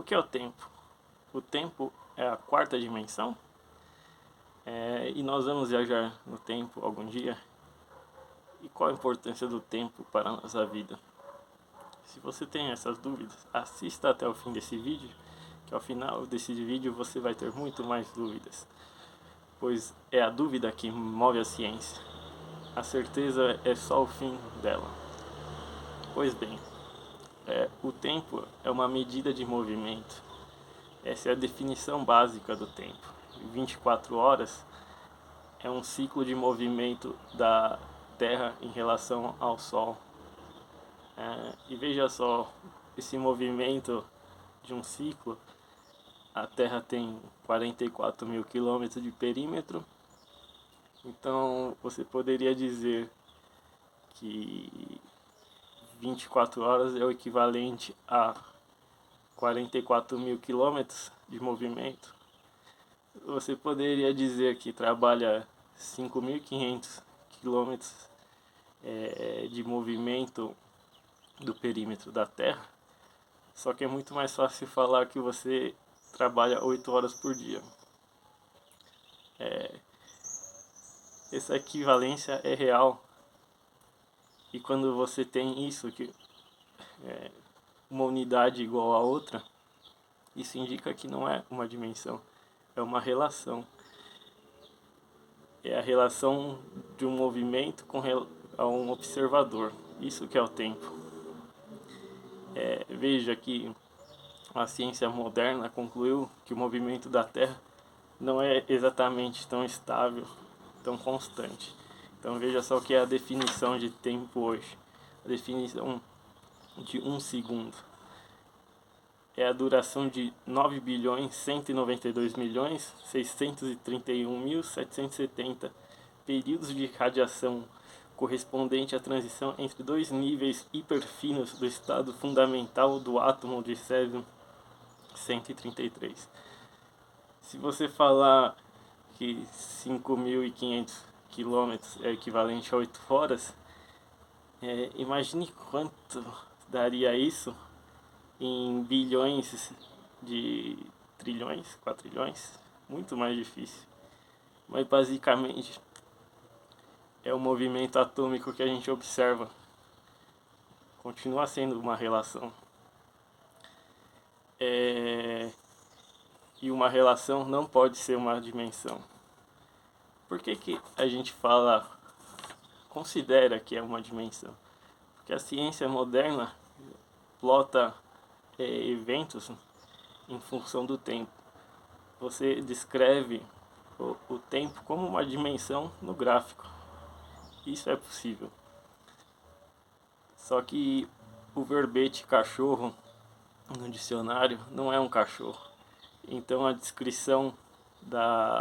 que é o tempo? O tempo é a quarta dimensão? E nós vamos viajar no tempo algum dia? E qual a importância do tempo para a nossa vida? Se você tem essas dúvidas, assista até o fim desse vídeo, que ao final desse vídeo você vai ter muito mais dúvidas, pois é a dúvida que move a ciência. A certeza é só o fim dela. Pois bem, o tempo é uma medida de movimento. Essa é a definição básica do tempo. 24 horas é um ciclo de movimento da Terra em relação ao Sol. E veja só, esse movimento de um ciclo, a Terra tem 44 mil quilômetros de perímetro, então você poderia dizer que 24 horas é o equivalente a 44 mil quilômetros de movimento. Você poderia dizer que trabalha 5.500 quilômetros de movimento do perímetro da Terra, só que é muito mais fácil falar que você trabalha 8 horas por dia. Essa equivalência é real, e quando você tem isso, que uma unidade igual a outra, isso indica que não é uma dimensão, é uma relação. É a relação de um movimento com um observador. Isso que é o tempo. Veja que a ciência moderna concluiu que o movimento da Terra não é exatamente tão estável, tão constante. Então veja só o que é a definição de tempo hoje. A definição de um segundo é a duração de 9.192.631.770 períodos de radiação, correspondente à transição entre dois níveis hiperfinos do estado fundamental do átomo de césio 133. Se você falar que 5.500 quilômetros é equivalente a 8 horas, imagine quanto daria isso em bilhões de trilhões, quatrilhões, muito mais difícil. Mas basicamente é o movimento atômico que a gente observa. Continua sendo uma relação. E uma relação não pode ser uma dimensão. Por que a gente considera que é uma dimensão? Porque a ciência moderna plota eventos em função do tempo. Você descreve o tempo como uma dimensão no gráfico. Isso é possível. Só que o verbete cachorro no dicionário não é um cachorro. Então a descrição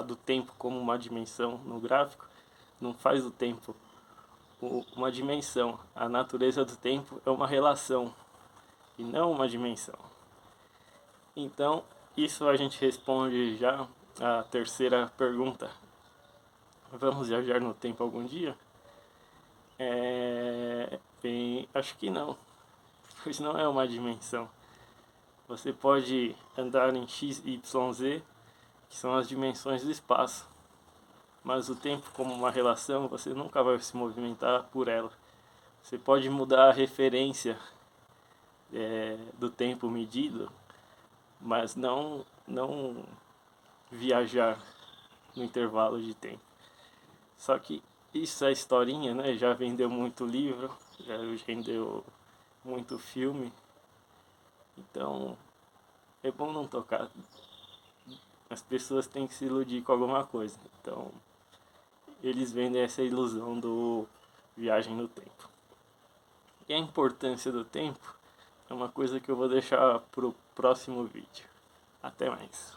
do tempo como uma dimensão no gráfico não faz o tempo uma dimensão. A natureza do tempo é uma relação e não uma dimensão. Então, isso a gente responde já a terceira pergunta. Vamos viajar no tempo algum dia? Bem, acho que não, pois não é uma dimensão. Você pode andar em x, y, z, que são as dimensões do espaço, mas o tempo como uma relação, você nunca vai se movimentar por ela. Você pode mudar a referência do tempo medido, mas não viajar no intervalo de tempo. Só que isso é historinha, né? Já vendeu muito livro, já vendeu muito filme. Então é bom não tocar. As pessoas têm que se iludir com alguma coisa. Então eles vendem essa ilusão do viagem no tempo. E a importância do tempo é uma coisa que eu vou deixar para o próximo vídeo. Até mais.